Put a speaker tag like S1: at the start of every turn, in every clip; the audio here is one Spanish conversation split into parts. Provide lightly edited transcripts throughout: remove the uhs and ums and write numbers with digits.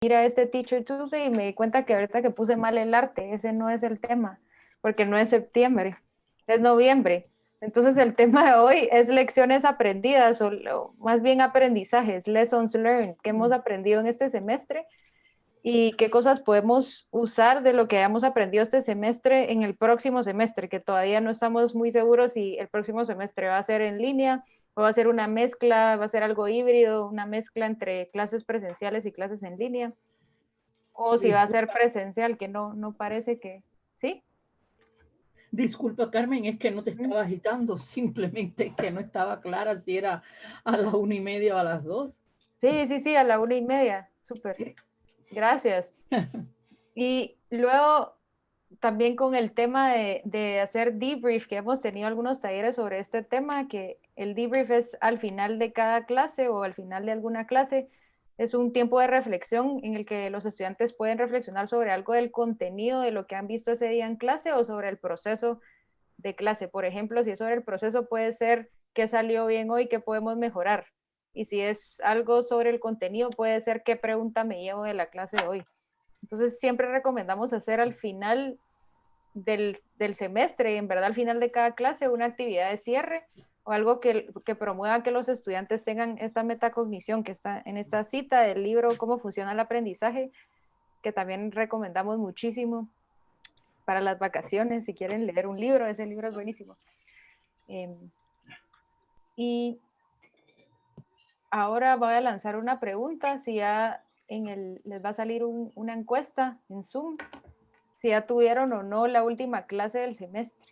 S1: ir a este Teacher Tuesday y me di cuenta que ahorita que puse mal el arte, ese no es el tema, porque no es septiembre, es noviembre. Entonces el tema de hoy es lecciones aprendidas o más bien aprendizajes, lessons learned, que hemos aprendido en este semestre y qué cosas podemos usar de lo que hayamos aprendido este semestre en el próximo semestre, que todavía no estamos muy seguros si el próximo semestre va a ser en línea o va a ser una mezcla, va a ser algo híbrido, una mezcla entre clases presenciales y clases en línea, o si va a ser
S2: Disculpa,
S1: presencial, que no parece que, ¿sí?
S2: disculpa, Carmen, es que no te
S1: Ujú.
S2: estaba agitando, simplemente que no estaba clara si era a las 1:30 o a las 2.
S1: Sí, a la 1:30, súper, gracias. Y luego también con el tema de hacer debrief, que hemos tenido algunos talleres sobre este tema, que el debrief es al final de cada clase o al final de alguna clase, es un tiempo de reflexión en el que los estudiantes pueden reflexionar sobre algo del contenido de lo que han visto ese día en clase o sobre el proceso de clase. Por ejemplo, si es sobre el proceso, puede ser qué salió bien hoy, qué podemos mejorar. Y si es algo sobre el contenido, puede ser qué pregunta me llevo de la clase de hoy. Entonces, siempre recomendamos hacer al final del semestre, en verdad al final de cada clase, una actividad de cierre o algo que promueva que los estudiantes tengan esta metacognición que está en esta cita del libro Cómo funciona el aprendizaje, que también recomendamos muchísimo para las vacaciones, si quieren leer un libro, ese libro es buenísimo. Y ahora voy a lanzar una pregunta, si ya les va a salir una encuesta en Zoom, si ya tuvieron o no la última clase del semestre.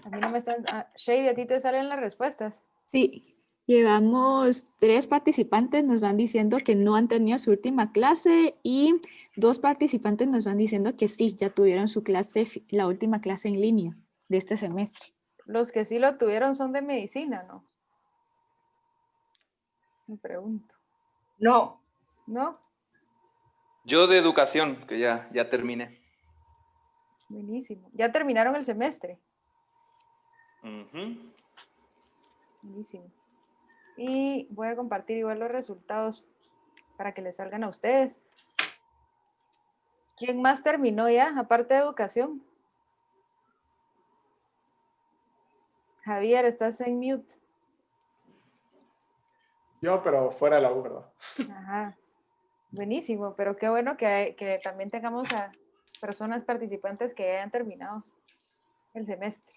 S1: A mí no me están... Shady, a ti te salen las respuestas.
S3: Sí, llevamos 3 participantes, nos van diciendo que no han tenido su última clase y 2 participantes nos van diciendo que sí, ya tuvieron su clase, la última clase en línea de este semestre.
S1: Los que sí lo tuvieron son de medicina, ¿no? Me pregunto.
S4: No.
S1: ¿No?
S5: Yo de educación, que ya terminé.
S1: Buenísimo. Ya terminaron el semestre.
S5: Ujú.
S1: Buenísimo. Y voy a compartir igual los resultados para que les salgan a ustedes. ¿Quién más terminó ya, aparte de educación? Javier, estás en mute.
S6: Yo, pero fuera de la U, ¿verdad?
S1: Ajá. Buenísimo, pero qué bueno que también tengamos a personas participantes que hayan terminado el semestre.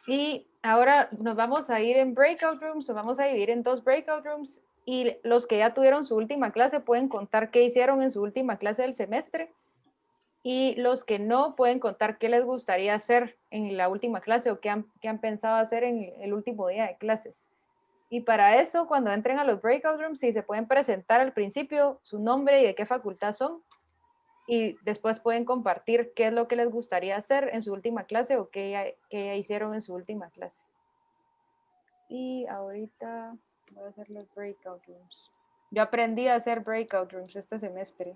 S1: Y ahora nos vamos a ir en breakout rooms, nos vamos a dividir en 2 breakout rooms y los que ya tuvieron su última clase pueden contar qué hicieron en su última clase del semestre y los que no pueden contar qué les gustaría hacer en la última clase o qué han pensado hacer en el último día de clases. Y para eso, cuando entren a los breakout rooms, sí se pueden presentar al principio su nombre y de qué facultad son y después pueden compartir qué es lo que les gustaría hacer en su última clase o qué ya hicieron en su última clase. Y ahorita voy a hacer los breakout rooms. Yo aprendí a hacer breakout rooms este semestre.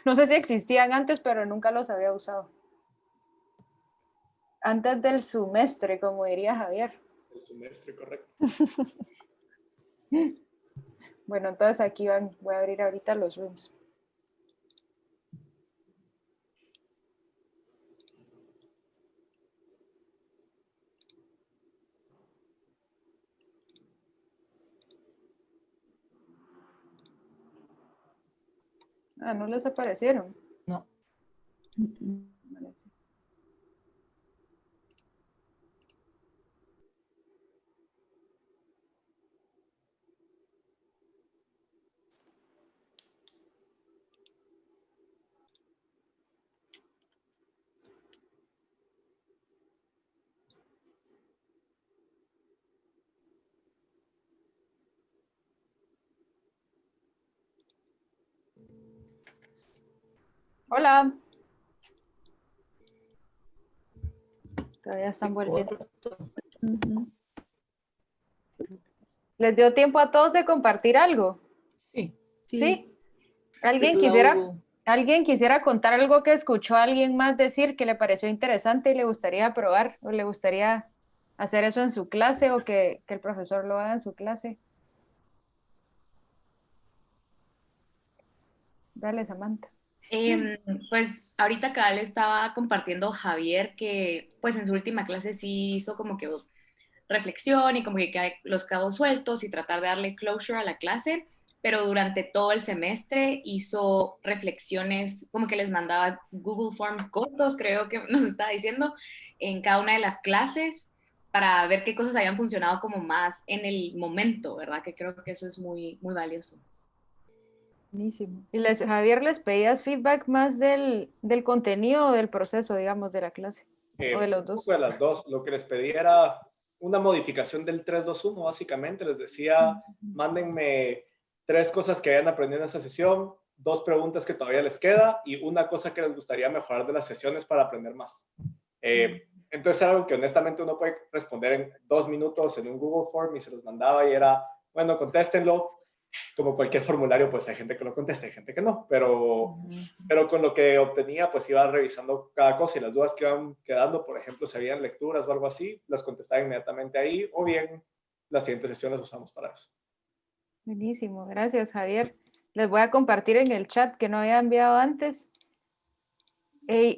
S1: No sé si existían antes, pero nunca los había usado. Antes del semestre, como diría Javier.
S6: El semestre, correcto.
S1: Bueno, entonces aquí voy a abrir ahorita los rooms. ¿No les aparecieron?
S2: No.
S1: Hola. Todavía están volviendo.
S3: Uh -huh.
S1: ¿Les dio tiempo a todos de compartir algo?
S2: Sí.
S1: ¿Sí? ¿Alguien
S2: Lau-
S1: quisiera contar algo que escuchó a alguien más decir que le pareció interesante y le gustaría probar o le gustaría hacer eso en su clase o que el profesor lo haga en su clase? Dale, Samantha.
S4: Pues ahorita cabal estaba compartiendo Javier que pues en su última clase sí hizo como que reflexión y como que queda los cabos sueltos y tratar de darle closure a la clase, pero durante todo el semestre hizo reflexiones, como que les mandaba Google Forms cortos, creo que nos estaba diciendo, en cada una de las clases para ver qué cosas habían funcionado como más en el momento, ¿verdad? Que creo que eso es muy, muy valioso.
S1: Buenísimo. ¿Y Javier, les pedías feedback más del contenido o del proceso, digamos, de la clase? ¿O de los
S6: Un
S1: dos?
S6: poco de las dos. Lo que les pedí era una modificación del 3-2-1, básicamente. Les decía, mándenme 3 cosas que hayan aprendido en esta sesión, 2 preguntas que todavía les queda y una cosa que les gustaría mejorar de las sesiones para aprender más. Entonces, algo que honestamente uno puede responder en 2 minutos en un Google Form y se los mandaba y era, bueno, contéstenlo. Como cualquier formulario, pues hay gente que lo contesta, hay gente que no, pero con lo que obtenía, pues iba revisando cada cosa y las dudas que iban quedando, por ejemplo, si habían lecturas o algo así, las contestaba inmediatamente ahí, o bien las siguientes sesiones las usamos para eso.
S1: Buenísimo, gracias, Javier. Les voy a compartir en el chat que no había enviado antes.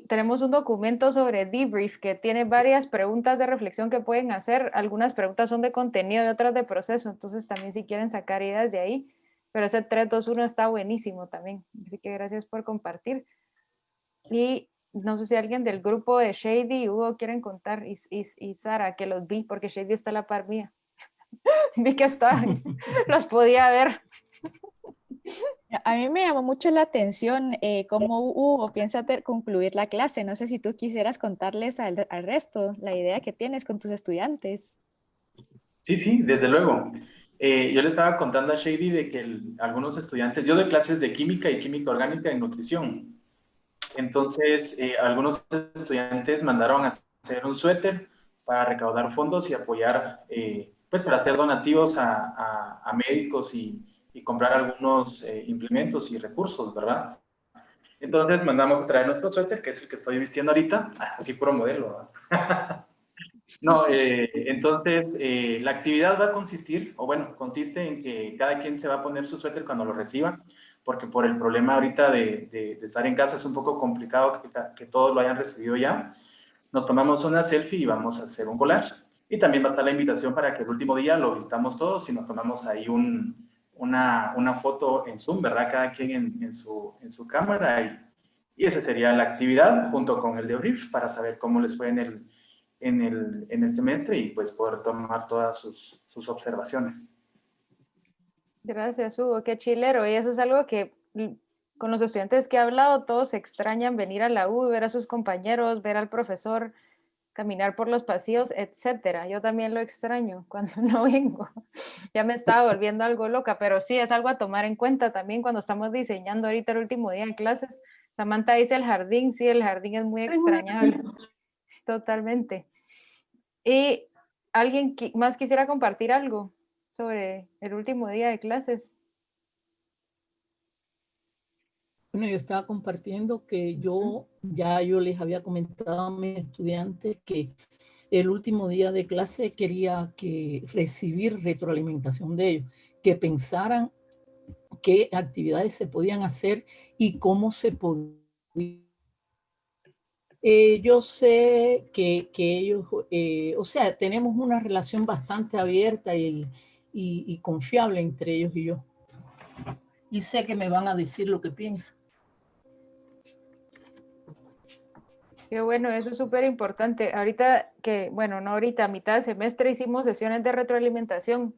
S1: Tenemos un documento sobre debrief que tiene varias preguntas de reflexión que pueden hacer. Algunas preguntas son de contenido y otras de proceso, entonces también si quieren sacar ideas de ahí. Pero ese 3-2-1 está buenísimo también, así que gracias por compartir. Y no sé si alguien del grupo de Shady y Hugo quieren contar, y Sara, que los vi, porque Shady está a la par mía. Vi que estaban, los podía ver.
S3: A mí me llamó mucho la atención cómo Hugo piensa concluir la clase. No sé si tú quisieras contarles al resto la idea que tienes con tus estudiantes.
S7: Sí, sí, desde luego. Yo le estaba contando a Shady de que algunos estudiantes, yo doy clases de química y química orgánica y nutrición. Entonces, algunos estudiantes mandaron a hacer un suéter para recaudar fondos y apoyar, pues para hacer donativos a médicos y comprar algunos implementos y recursos, ¿verdad? Entonces mandamos a traer nuestro suéter, que es el que estoy vistiendo ahorita, así puro modelo, ¿verdad? No, entonces la actividad va a consistir, o bueno, consiste en que cada quien se va a poner su suéter cuando lo reciba, porque por el problema ahorita de estar en casa es un poco complicado que todos lo hayan recibido ya. Nos tomamos una selfie y vamos a hacer un collage. Y también va a estar la invitación para que el último día lo vistamos todos y nos tomamos ahí una foto en Zoom, ¿verdad? Cada quien en su cámara. Y esa sería la actividad junto con el debrief para saber cómo les fue en el semestre y pues poder tomar todas sus observaciones.
S1: Gracias, Hugo, qué chilero. Y eso es algo que con los estudiantes que he hablado, todos extrañan venir a la U, ver a sus compañeros, ver al profesor, caminar por los pasillos, etcétera. Yo también lo extraño cuando no vengo. Ya me estaba volviendo algo loca, pero sí es algo a tomar en cuenta también cuando estamos diseñando ahorita el último día de clases. Samantha dice el jardín, sí, el jardín es muy extrañable, totalmente. ¿Y alguien más quisiera compartir algo sobre el último día de clases?
S2: Bueno, yo estaba compartiendo que yo les había comentado a mis estudiantes que el último día de clase quería recibir retroalimentación de ellos, que pensaran qué actividades se podían hacer y cómo se podía. Yo sé que ellos, o sea, tenemos una relación bastante abierta y confiable entre ellos y yo. Y sé que me van a decir lo que piensan.
S1: Qué bueno, eso es súper importante. Ahorita que, bueno, no ahorita, a mitad de semestre hicimos sesiones de retroalimentación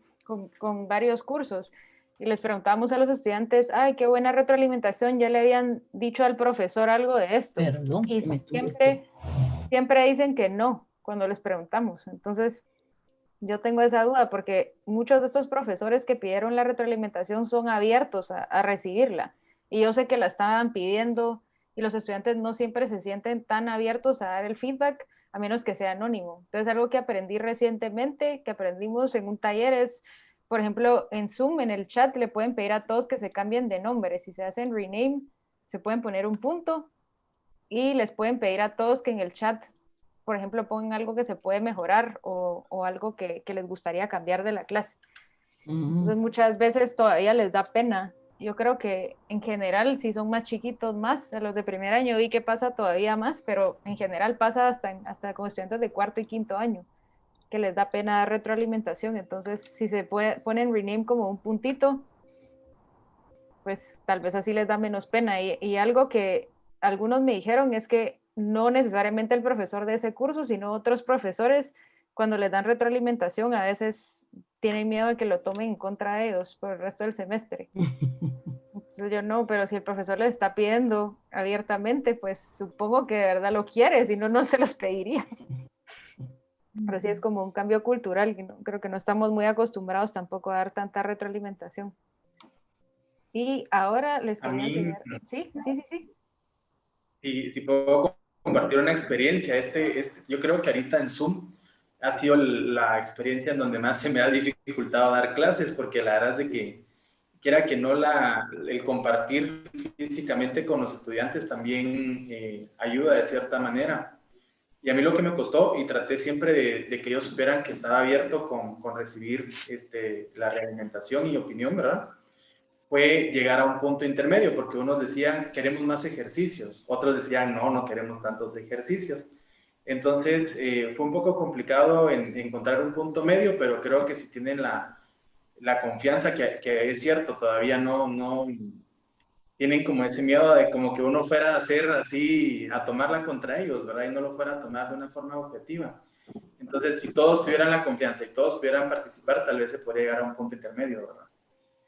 S1: con varios cursos y les preguntamos a los estudiantes, ay, qué buena retroalimentación, ya le habían dicho al profesor algo de esto.
S2: Perdón,
S1: Y
S2: que me
S1: siempre dicen que no cuando les preguntamos. Entonces, yo tengo esa duda porque muchos de estos profesores que pidieron la retroalimentación son abiertos a recibirla. Y yo sé que la estaban pidiendo y los estudiantes no siempre se sienten tan abiertos a dar el feedback a menos que sea anónimo. Entonces, algo que aprendí recientemente, que aprendimos en un taller es por ejemplo, en Zoom, en el chat, le pueden pedir a todos que se cambien de nombre. Si se hacen rename, se pueden poner un punto y les pueden pedir a todos que en el chat, por ejemplo, pongan algo que se puede mejorar o algo que les gustaría cambiar de la clase. Entonces muchas veces todavía les da pena. Yo creo que en general, si son más chiquitos, más, a los de primer año vi que pasa todavía más, pero en general pasa hasta con estudiantes de cuarto y quinto año, que les da pena dar retroalimentación. Entonces, si se ponen rename como un puntito, pues tal vez así les da menos pena. Y algo que algunos me dijeron es que no necesariamente el profesor de ese curso, sino otros profesores, cuando les dan retroalimentación, a veces tienen miedo de que lo tomen en contra de ellos por el resto del semestre. Entonces yo no, pero si el profesor les está pidiendo abiertamente, pues supongo que de verdad lo quiere, si no, no se los pediría. Pero sí es como un cambio cultural, que no, creo que no estamos muy acostumbrados tampoco a dar tanta retroalimentación. Y ahora les
S7: A
S1: quería
S7: mí,
S1: enseñar. Sí.
S7: si puedo compartir una experiencia, yo creo que ahorita en Zoom ha sido la experiencia en donde más se me ha dificultado dar clases, porque la verdad es de que, quiera que no, el compartir físicamente con los estudiantes también ayuda de cierta manera. Y a mí lo que me costó, y traté siempre de que ellos supieran que estaba abierto con recibir la realimentación y opinión, ¿verdad? Fue llegar a un punto intermedio, porque unos decían, queremos más ejercicios, otros decían, no, no queremos tantos ejercicios. Entonces, fue un poco complicado encontrar un punto medio, pero creo que si tienen la confianza, que es cierto, todavía no tienen como ese miedo de como que uno fuera a hacer así, a tomarla contra ellos, ¿verdad? Y no lo fuera a tomar de una forma objetiva. Entonces, si todos tuvieran la confianza y todos pudieran participar, tal vez se podría llegar a un punto intermedio, ¿verdad?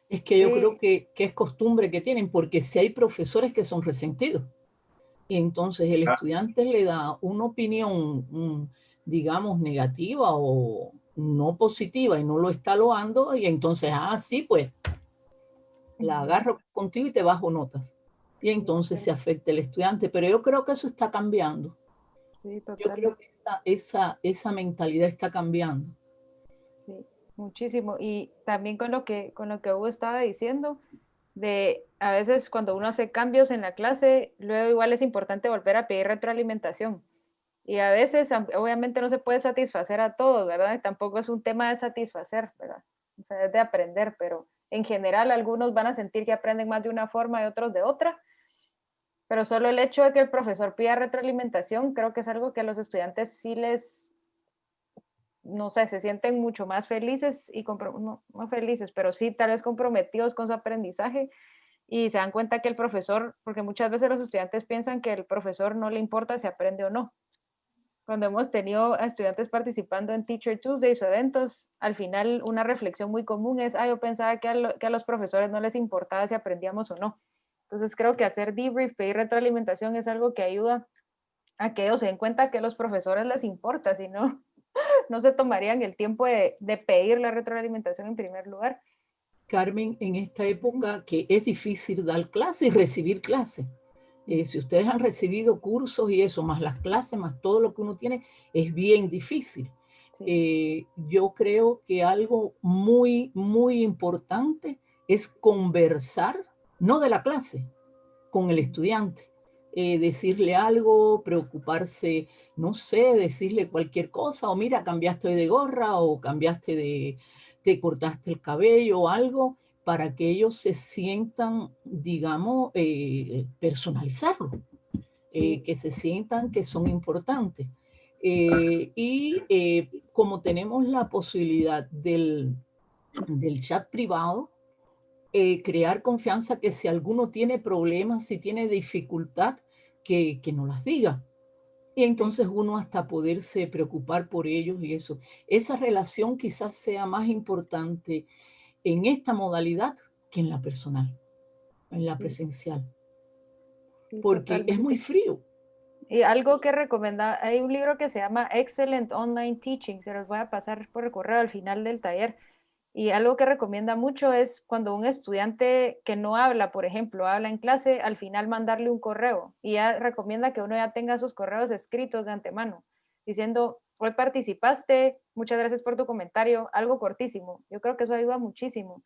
S2: Es que yo creo que es costumbre que tienen, porque si hay profesores que son resentidos, y entonces el estudiante le da una opinión, digamos, negativa o no positiva y no lo está loando, y entonces, sí, pues la agarro contigo y te bajo notas. Y entonces se afecta el estudiante, pero yo creo que eso está cambiando.
S1: Sí, total.
S2: Yo creo que esa mentalidad está cambiando.
S1: Sí, muchísimo. Y también con lo que Hugo estaba diciendo, de a veces cuando uno hace cambios en la clase, luego igual es importante volver a pedir retroalimentación. Y a veces, obviamente no se puede satisfacer a todos, ¿verdad? Tampoco es un tema de satisfacer, ¿verdad? O sea, es de aprender, pero en general algunos van a sentir que aprenden más de una forma y otros de otra. Pero solo el hecho de que el profesor pida retroalimentación, creo que es algo que a los estudiantes sí les, no sé, se sienten mucho más felices y no felices, pero sí tal vez comprometidos con su aprendizaje y se dan cuenta que el profesor, porque muchas veces los estudiantes piensan que el profesor no le importa si aprende o no. Cuando hemos tenido a estudiantes participando en Teacher Tuesdays o eventos, al final una reflexión muy común es, yo pensaba que a los profesores no les importaba si aprendíamos o no. Entonces creo que hacer debrief, pedir retroalimentación es algo que ayuda a que ellos se den cuenta que a los profesores les importa, si no, no se tomarían el tiempo de pedir la retroalimentación en primer lugar.
S2: Carmen, en esta época que es difícil dar clase y recibir clase. Si ustedes han recibido cursos y eso, más las clases, más todo lo que uno tiene, es bien difícil. Sí. Yo creo que algo muy, muy importante es conversar, no de la clase, con el estudiante. Decirle algo, preocuparse, no sé, decirle cualquier cosa, o mira, cambiaste de gorra, o te cortaste el cabello o algo, para que ellos se sientan, digamos, personalizarlo, que se sientan que son importantes. Como tenemos la posibilidad del chat privado, crear confianza, que si alguno tiene problemas, si tiene dificultad, que no las diga. Y entonces uno hasta poderse preocupar por ellos y eso. Esa relación quizás sea más importante en esta modalidad que en la personal, en la presencial.
S1: Sí,
S2: porque
S1: totalmente.
S2: es muy frío.
S1: Y algo que recomienda, hay un libro que se llama Excellent Online Teaching, se los voy a pasar por el correo al final del taller. Y algo que recomienda mucho es cuando un estudiante que no habla, por ejemplo, habla en clase, al final mandarle un correo. Y ya recomienda que uno ya tenga sus correos escritos de antemano, diciendo, hoy participaste, muchas gracias por tu comentario, algo cortísimo, yo creo que eso ayuda muchísimo.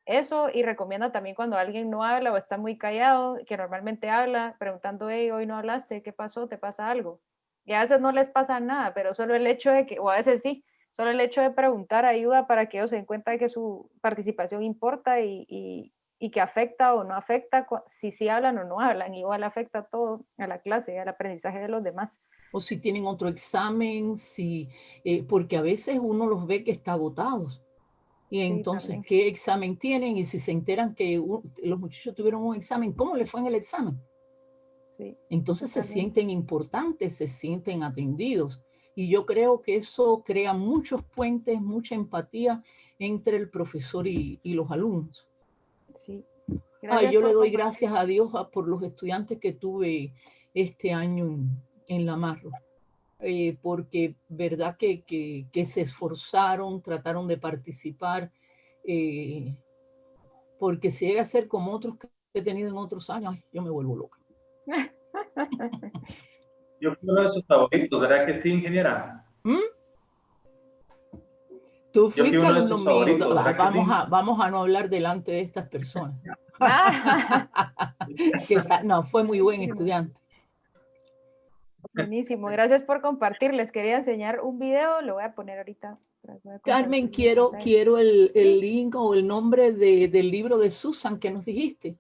S1: Eso, y recomienda también cuando alguien no habla o está muy callado, que normalmente habla, preguntando, hey, hoy no hablaste, ¿qué pasó? ¿Te pasa algo? Y a veces no les pasa nada, pero solo el hecho de que, o a veces sí, solo el hecho de preguntar ayuda para que ellos se den cuenta de que su participación importa y que afecta o no afecta, si sí hablan o no hablan, igual afecta todo a la clase, al aprendizaje de los demás.
S2: O si tienen otro examen, porque a veces uno los ve que están agotados. Y entonces,
S1: también.
S2: ¿qué examen tienen? Y si se enteran que los muchachos tuvieron un examen, ¿cómo les fue en el examen?
S1: Sí,
S2: entonces
S1: totalmente.
S2: se sienten importantes, se sienten atendidos. Y yo creo que eso crea muchos puentes, mucha empatía entre el profesor y los alumnos.
S1: Sí.
S2: Yo le doy gracias a Dios por los estudiantes que tuve este año en la Marro. Porque verdad que se esforzaron, trataron de participar, porque si llega a ser como otros que he tenido en otros años, yo me vuelvo loca.
S7: Yo fui uno de sus favoritos, ¿verdad que sí, ingeniera?
S2: Tú fuiste alumno mío. Vamos a no hablar delante de estas personas. No, fue muy buen estudiante.
S1: Buenísimo, gracias por compartir. Les quería enseñar un video, lo voy a poner ahorita.
S2: Carmen, quiero el link o el nombre del libro de Susan que nos dijiste.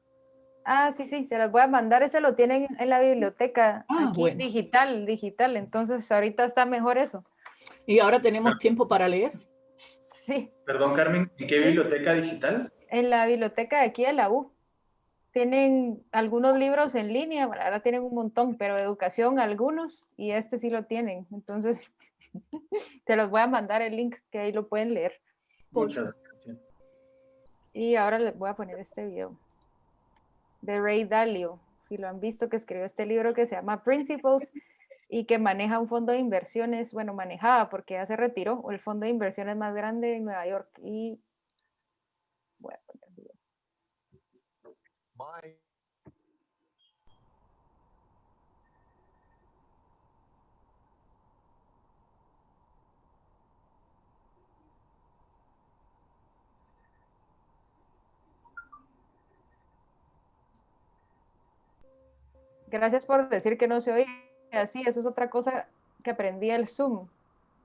S1: Sí, se las voy a mandar. Ese lo tienen en la biblioteca, aquí
S2: bueno.
S1: digital. Entonces ahorita está mejor eso.
S2: ¿Y ahora tenemos tiempo para leer?
S1: Sí.
S7: Perdón, Carmen, ¿en qué biblioteca digital?
S1: En la biblioteca de aquí de la U. Tienen algunos libros en línea, bueno, ahora tienen un montón, pero de educación algunos, y este sí lo tienen. Entonces, te los voy a mandar el link, que ahí lo pueden leer.
S7: Muchas gracias.
S1: Y ahora les voy a poner este video de Ray Dalio, si lo han visto, que escribió este libro que se llama Principles y que maneja un fondo de inversiones, bueno, manejaba porque ya se retiró, el fondo de inversiones más grande en Nueva York. Y voy a poner el video. Gracias por decir que no se oye así. Esa es otra cosa que aprendí del Zoom,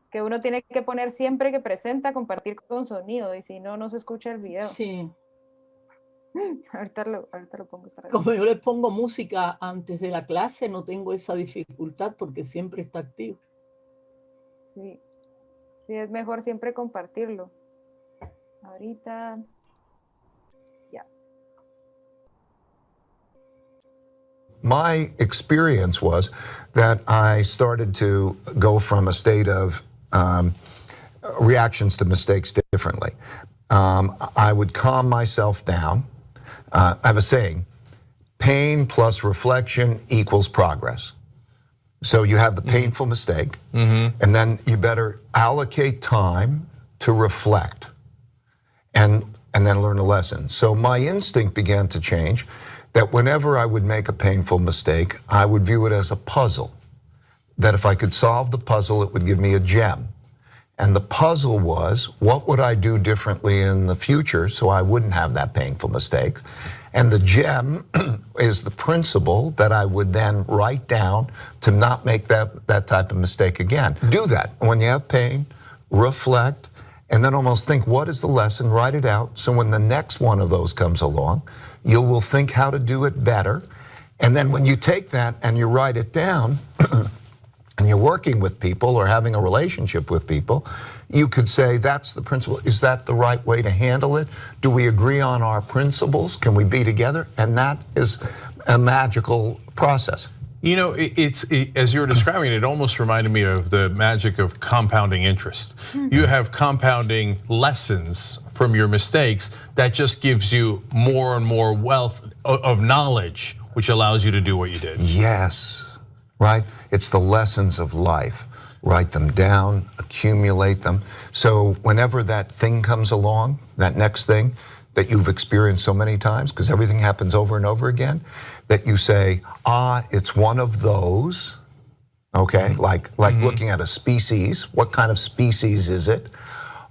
S1: que uno tiene que poner siempre que presenta, compartir con sonido, y si no, no se escucha el video.
S2: Sí.
S1: Ahorita lo pongo.
S2: Como yo le pongo música antes de la clase, no tengo esa dificultad porque siempre está activo.
S1: Sí, es mejor siempre compartirlo. Ahorita...
S8: My experience was that I started to go from a state of reactions to mistakes differently. I would calm myself down. I have a saying, pain plus reflection equals progress. So you have the painful mistake, and then you better allocate time to reflect and then learn a lesson. So my instinct began to change, that whenever I would make a painful mistake, I would view it as a puzzle. That if I could solve the puzzle, it would give me a gem. And the puzzle was, what would I do differently in the future so I wouldn't have that painful mistake? And the gem is the principle that I would then write down to not make that type of mistake again. Do that. When you have pain, reflect, and then almost think, what is the lesson? Write it out. So when the next one of those comes along, you will think how to do it better. And then when you take that and you write it down, and you're working with people or having a relationship with people, you could say, that's the principle. Is that the right way to handle it? Do we agree on our principles? Can we be together? And that is a magical process.
S9: You know, as you were describing it, it almost reminded me of the magic of compounding interest. You have compounding lessons from your mistakes that just gives you more and more wealth of knowledge, which allows you to do what you did.
S8: Yes, right? It's the lessons of life. Write them down, accumulate them. So whenever that thing comes along, that next thing that you've experienced so many times, because everything happens over and over again, that you say, it's one of those, Okay, like looking at a species. What kind of species is it?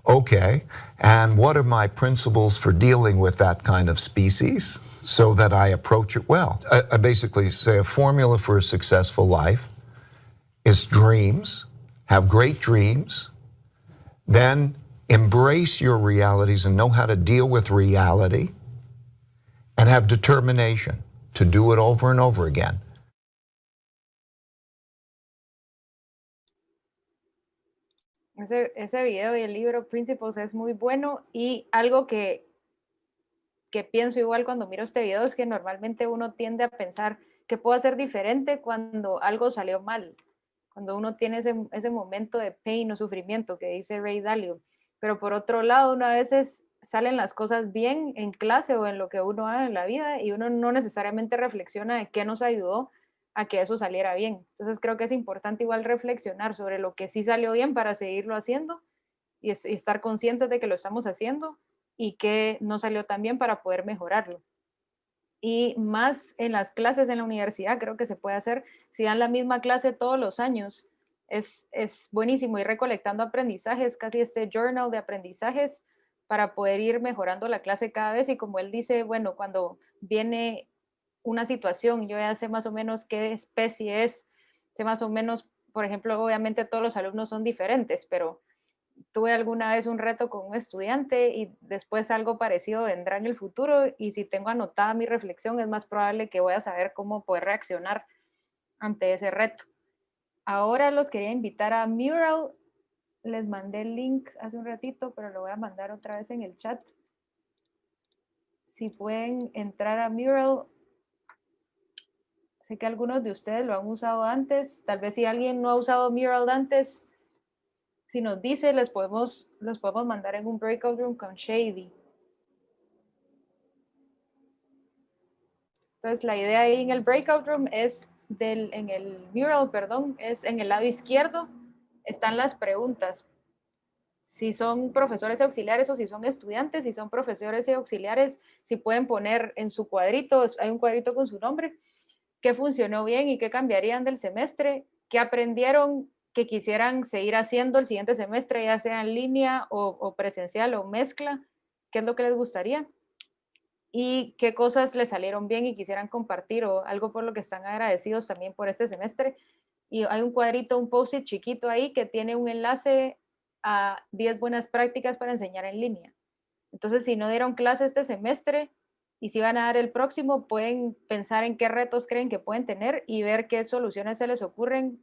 S8: Okay, and what are my principles for dealing with that kind of species so that I approach it well? I basically say a formula for a successful life is dreams, have great dreams, then embrace your realities and know how to deal with reality, and have determination to do it over and over again.
S1: Ese video y el libro Principles es muy bueno, y algo que pienso igual cuando miro este video es que normalmente uno tiende a pensar que puedo hacer diferente cuando algo salió mal, cuando uno tiene ese momento de pain o sufrimiento que dice Ray Dalio. Pero por otro lado, uno a veces salen las cosas bien en clase o en lo que uno haga en la vida, y uno no necesariamente reflexiona de qué nos ayudó a que eso saliera bien. Entonces creo que es importante igual reflexionar sobre lo que sí salió bien para seguirlo haciendo, y estar conscientes de que lo estamos haciendo, y que no salió tan bien para poder mejorarlo. Y más en las clases en la universidad, creo que se puede hacer. Si dan la misma clase todos los años, es buenísimo ir recolectando aprendizajes, casi este journal de aprendizajes, para poder ir mejorando la clase cada vez. Y como él dice, bueno, cuando viene una situación, yo ya sé más o menos qué especie es, sé más o menos, por ejemplo, obviamente todos los alumnos son diferentes, pero tuve alguna vez un reto con un estudiante y después algo parecido vendrá en el futuro, y si tengo anotada mi reflexión es más probable que voy a saber cómo poder reaccionar ante ese reto. Ahora los quería invitar a Mural. Les mandé el link hace un ratito, pero lo voy a mandar otra vez en el chat. Si pueden entrar a Mural. Sé que algunos de ustedes lo han usado antes. Tal vez si alguien no ha usado Mural antes, si nos dice, los podemos mandar en un breakout room con Shady. Entonces la idea ahí en el breakout room es en el mural, perdón, es en el lado izquierdo están las preguntas. Si son profesores auxiliares o si son estudiantes, si son profesores y auxiliares, si pueden poner en su cuadrito, hay un cuadrito con su nombre, qué funcionó bien y qué cambiarían del semestre, qué aprendieron que quisieran seguir haciendo el siguiente semestre, ya sea en línea o presencial o mezcla, qué es lo que les gustaría, y qué cosas les salieron bien y quisieran compartir, o algo por lo que están agradecidos también por este semestre. Y hay un cuadrito, un post-it chiquito ahí que tiene un enlace a 10 buenas prácticas para enseñar en línea. Entonces, si no dieron clase este semestre y si van a dar el próximo, pueden pensar en qué retos creen que pueden tener y ver qué soluciones se les ocurren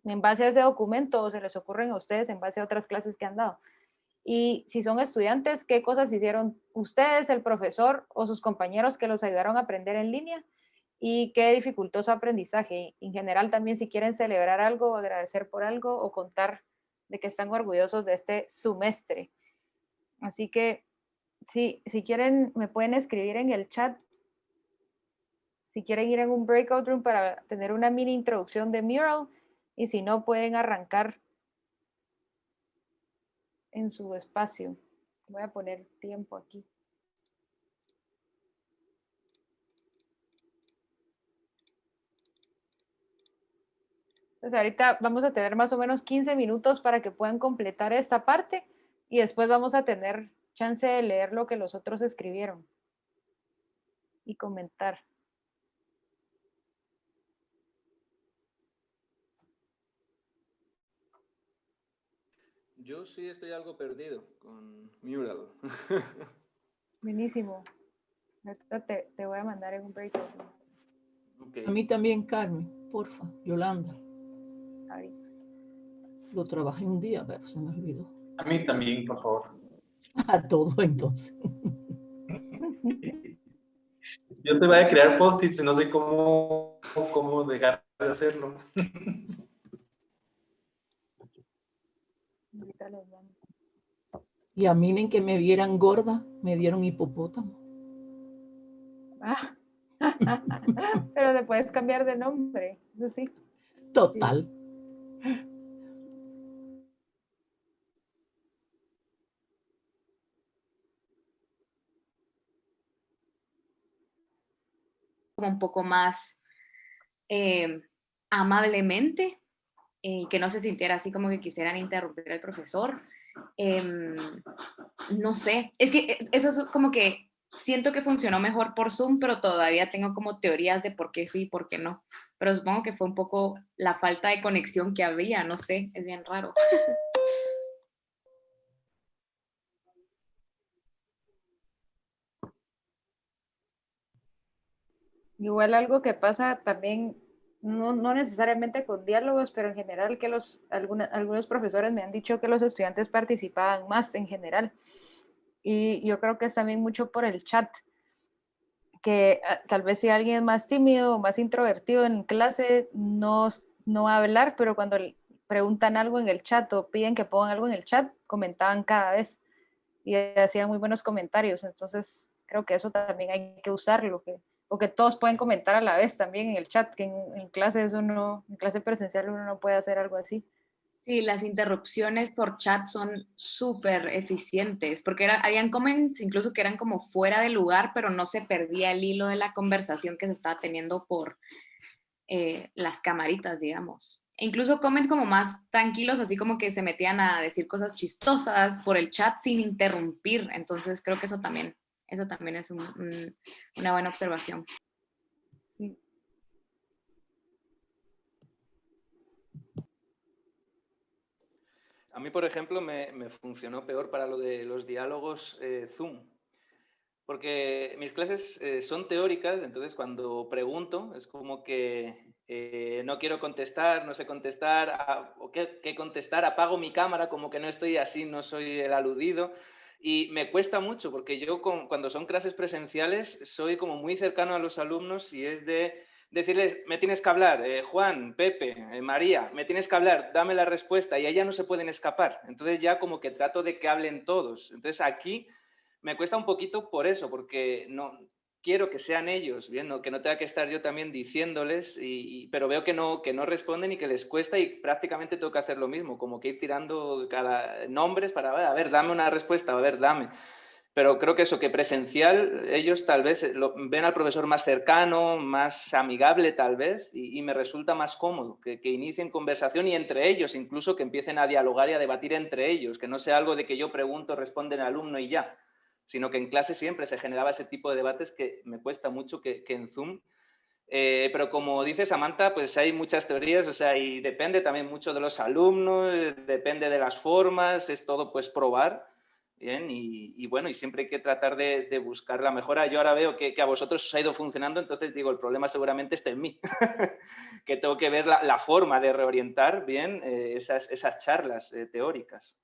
S1: en base a ese documento, o se les ocurren a ustedes en base a otras clases que han dado. Y si son estudiantes, qué cosas hicieron ustedes, el profesor o sus compañeros que los ayudaron a aprender en línea, y qué dificultó su aprendizaje. En general también, si quieren celebrar algo, agradecer por algo o contar de que están orgullosos de este semestre. Así que si quieren, me pueden escribir en el chat si quieren ir en un breakout room para tener una mini introducción de Mural, y si no, pueden arrancar en su espacio. Voy a poner tiempo aquí. Entonces ahorita vamos a tener más o menos 15 minutos para que puedan completar esta parte, y después vamos a tener chance de leer lo que los otros escribieron y comentar.
S5: Yo sí estoy algo perdido con Mural.
S1: Buenísimo. Ahorita te voy a mandar en un breakout.
S5: Okay.
S2: A mí también, Carmen, porfa, Yolanda.
S1: Ahorita.
S2: Lo trabajé un día, pero se me olvidó.
S7: A mí también, por favor.
S2: A todo entonces.
S7: Yo te voy a crear post-its y no sé cómo dejar de hacerlo.
S2: Y a mí, en que me vieran gorda, me dieron hipopótamo.
S1: Ah. Pero te puedes cambiar de nombre, eso sí.
S2: Total.
S4: Un poco más amablemente, que no se sintiera así como que quisieran interrumpir al profesor. No sé, es que eso es como que siento que funcionó mejor por Zoom, pero todavía tengo como teorías de por qué sí y por qué no. Pero supongo que fue un poco la falta de conexión que había, no sé, es bien raro.
S1: Igual algo que pasa también, no necesariamente con diálogos, pero en general que algunos profesores me han dicho que los estudiantes participaban más en general. Y yo creo que es también mucho por el chat, que tal vez si alguien es más tímido o más introvertido en clase, no va a hablar, pero cuando preguntan algo en el chat o piden que pongan algo en el chat, comentaban cada vez y hacían muy buenos comentarios. Entonces, creo que eso también hay que usarlo, o que todos pueden comentar a la vez también en el chat, que en clase eso no, en clase presencial uno no puede hacer algo así.
S4: Sí, las interrupciones por chat son súper eficientes, porque habían comments incluso que eran como fuera de lugar, pero no se perdía el hilo de la conversación que se estaba teniendo por las camaritas, digamos. E incluso comments como más tranquilos, así como que se metían a decir cosas chistosas por el chat sin interrumpir. Entonces creo que eso también es una buena observación.
S1: Sí.
S5: A mí, por ejemplo, me funcionó peor para lo de los diálogos Zoom, porque mis clases son teóricas, entonces cuando pregunto es como que no quiero contestar, no sé contestar, o qué contestar, apago mi cámara, como que no estoy así, no soy el aludido. Y me cuesta mucho, porque yo cuando son clases presenciales soy como muy cercano a los alumnos y es de decirles, me tienes que hablar, Juan, Pepe, María, me tienes que hablar, dame la respuesta, y ahí ya no se pueden escapar. Entonces ya como que trato de que hablen todos. Entonces aquí me cuesta un poquito por eso, porque no quiero que sean ellos, bien, que no tenga que estar yo también diciéndoles, pero veo que no responden y que les cuesta y prácticamente tengo que hacer lo mismo, como que ir tirando cada nombres para, a ver, dame una respuesta, a ver, dame. Pero creo que eso, que presencial, ellos tal vez ven al profesor más cercano, más amigable tal vez, y me resulta más cómodo que inicien conversación y entre ellos, incluso que empiecen a dialogar y a debatir entre ellos, que no sea algo de que yo pregunto, responde el alumno y ya, sino que en clase siempre se generaba ese tipo de debates que me cuesta mucho que en Zoom. Pero como dice Samantha, pues hay muchas teorías, o sea, y depende también mucho de los alumnos, depende de las formas, es todo pues probar. Bien, y bueno, y siempre hay que tratar de buscar la mejora. Yo ahora veo que a vosotros os ha ido funcionando, entonces digo, el problema seguramente está en mí, que tengo que ver la forma de reorientar bien esas charlas teóricas.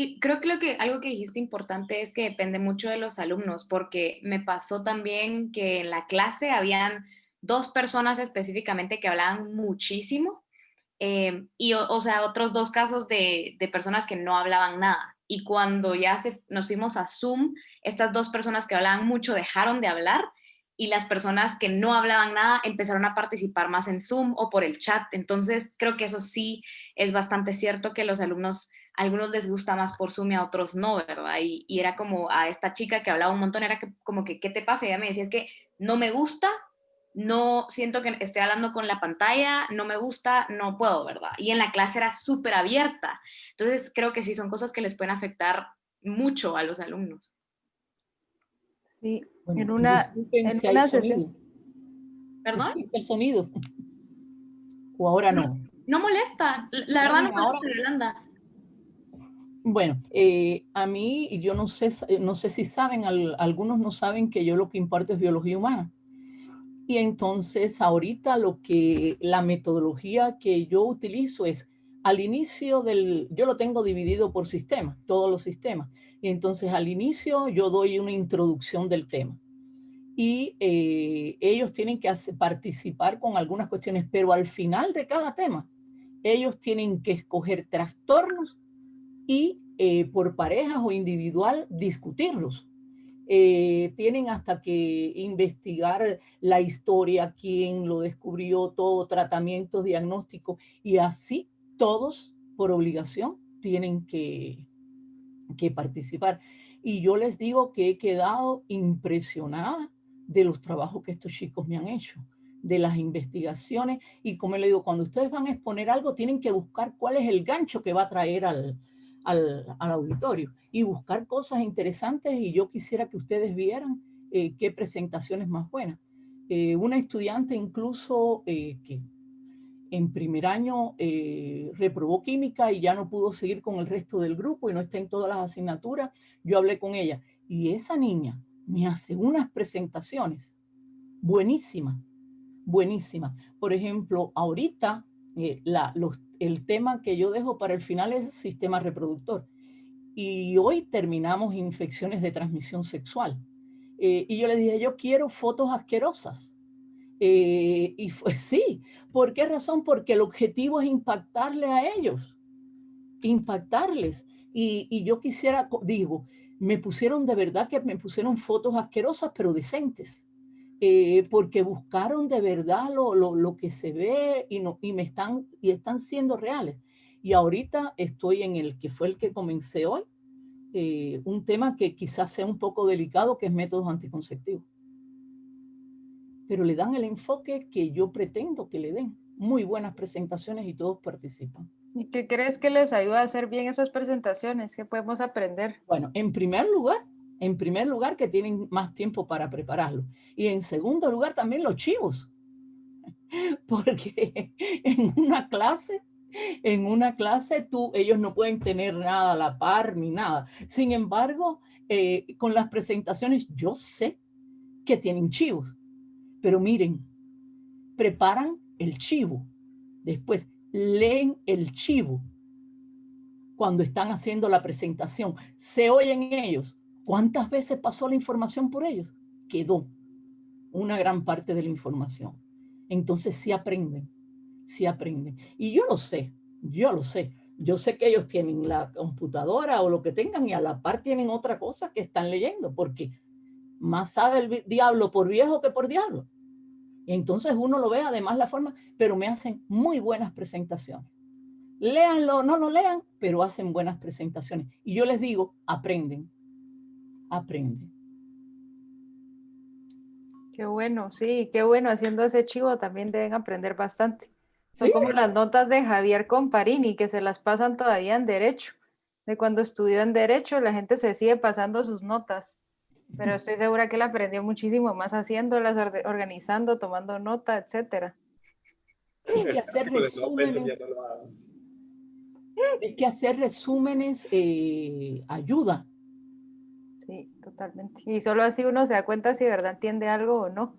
S4: Y creo que algo que dijiste importante es que depende mucho de los alumnos, porque me pasó también que en la clase habían 2 personas específicamente que hablaban muchísimo, y o sea, otros 2 casos de personas que no hablaban nada. Y cuando ya nos fuimos a Zoom, estas 2 personas que hablaban mucho dejaron de hablar y las personas que no hablaban nada empezaron a participar más en Zoom o por el chat. Entonces, creo que eso sí es bastante cierto que los alumnos, a algunos les gusta más por Zoom y a otros no, ¿verdad? Y era como a esta chica que hablaba un montón, era como que, ¿qué te pasa? Y ella me decía, es que no me gusta, no siento que estoy hablando con la pantalla, no me gusta, no puedo, ¿verdad? Y en la clase era súper abierta. Entonces, creo que sí son cosas que les pueden afectar mucho a los alumnos.
S1: Sí,
S2: Bueno,
S1: en una
S2: si hay
S1: sesión.
S2: sonido.
S4: ¿Perdón?
S2: ¿Se siente el sonido? ¿O ahora no?
S4: No molesta, la verdad no molesta, Yolanda.
S2: Bueno, a mí, yo no sé si saben, algunos no saben que yo lo que imparto es biología humana. Y entonces ahorita la metodología que yo utilizo es al inicio yo lo tengo dividido por sistemas, todos los sistemas. Y entonces al inicio yo doy una introducción del tema. Y ellos tienen que participar con algunas cuestiones, pero al final de cada tema, ellos tienen que escoger trastornos y por parejas o individual discutirlos. Tienen hasta que investigar la historia, quién lo descubrió, todo, tratamientos, diagnósticos, y así todos por obligación tienen que participar. Y yo les digo que he quedado impresionada de los trabajos que estos chicos me han hecho. de las investigaciones. Y como le digo, cuando ustedes van a exponer algo, tienen que buscar cuál es el gancho que va a traer al auditorio y buscar cosas interesantes. Y yo quisiera que ustedes vieran qué presentaciones más buenas. Una estudiante incluso que en primer año reprobó química y ya no pudo seguir con el resto del grupo y no está en todas las asignaturas. Yo hablé con ella y esa niña me hace unas presentaciones buenísimas, buenísimas. Por ejemplo, ahorita el tema que yo dejo para el final es el sistema reproductor. Y hoy terminamos infecciones de transmisión sexual. Y yo le dije, yo quiero fotos asquerosas. Y fue sí. ¿Por qué razón? Porque el objetivo es impactarle a ellos, impactarles. Y yo quisiera, digo, me pusieron de verdad que me pusieron fotos asquerosas, pero decentes. Porque buscaron de verdad lo que se ve y están siendo reales. Y ahorita estoy en el que fue el que comencé hoy, un tema que quizás sea un poco delicado, que es métodos anticonceptivos. Pero le dan el enfoque que yo pretendo que le den. Muy buenas presentaciones y todos participan.
S1: ¿Y qué crees que les ayuda a hacer bien esas presentaciones? ¿Qué podemos aprender?
S2: Bueno, en primer lugar que tienen más tiempo para prepararlo. Y en segundo lugar también los chivos. Porque en una clase ellos no pueden tener nada a la par ni nada. Sin embargo, con las presentaciones yo sé que tienen chivos. Pero miren, preparan el chivo, después leen el chivo cuando están haciendo la presentación. Se oyen ellos. ¿Cuántas veces pasó la información por ellos? Quedó una gran parte de la información. Entonces sí aprenden, sí aprenden. Y yo lo sé. Yo sé que ellos tienen la computadora o lo que tengan y a la par tienen otra cosa que están leyendo, porque más sabe el diablo por viejo que por diablo. Y entonces uno lo ve, además la forma, pero me hacen muy buenas presentaciones. Léanlo, no lo lean, pero hacen buenas presentaciones. Y yo les digo, aprenden.
S1: Qué bueno, sí, qué bueno. Haciendo ese chivo también deben aprender bastante. Son
S2: ¿Sí?
S1: como las notas de Javier Comparini, que se las pasan todavía en Derecho. De cuando estudió en Derecho, la gente se sigue pasando sus notas. Pero estoy segura que él aprendió muchísimo más haciéndolas, organizando, tomando nota, etcétera.
S2: Es que hacer resúmenes ayuda.
S1: Sí, totalmente. Y solo así uno se da cuenta si de verdad entiende algo o no.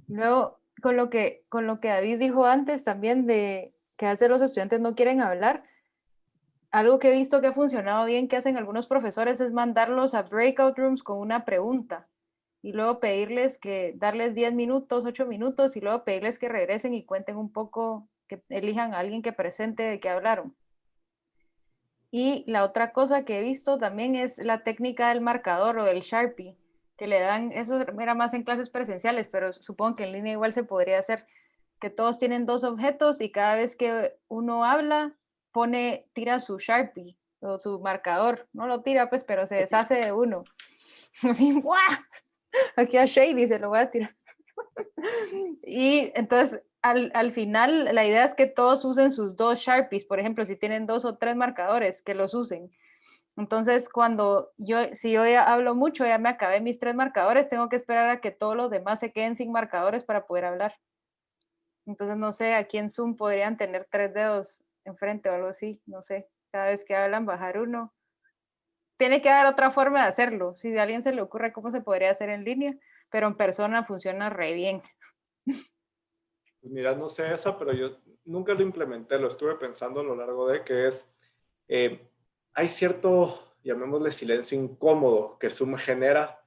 S1: Luego, con lo que David dijo antes también de que a veces los estudiantes no quieren hablar, algo que he visto que ha funcionado bien que hacen algunos profesores es mandarlos a breakout rooms con una pregunta y luego pedirles que darles 10 minutos, 8 minutos y luego pedirles que regresen y cuenten un poco, que elijan a alguien que presente de qué hablaron. Y la otra cosa que he visto también es la técnica del marcador o del Sharpie, que le dan, eso era más en clases presenciales, pero supongo que en línea igual se podría hacer, que todos tienen dos objetos y cada vez que uno habla, tira su Sharpie o su marcador, no lo tira pues, pero se deshace de uno. Así, ¡guau! Aquí a Shady se lo voy a tirar. Y entonces al final la idea es que todos usen sus dos Sharpies, por ejemplo, si tienen 2 o 3 marcadores, que los usen. Entonces si yo ya hablo mucho, ya me acabé mis 3 marcadores, tengo que esperar a que todos los demás se queden sin marcadores para poder hablar. Entonces no sé, aquí en Zoom podrían tener 3 dedos enfrente o algo así, no sé, cada vez que hablan bajar uno. Tiene que haber otra forma de hacerlo, si a alguien se le ocurre cómo se podría hacer en línea, pero en persona funciona re bien.
S6: Pues mira, no sé esa, pero yo nunca lo implementé, lo estuve pensando a lo largo de que hay cierto, llamémosle silencio incómodo que Zoom genera,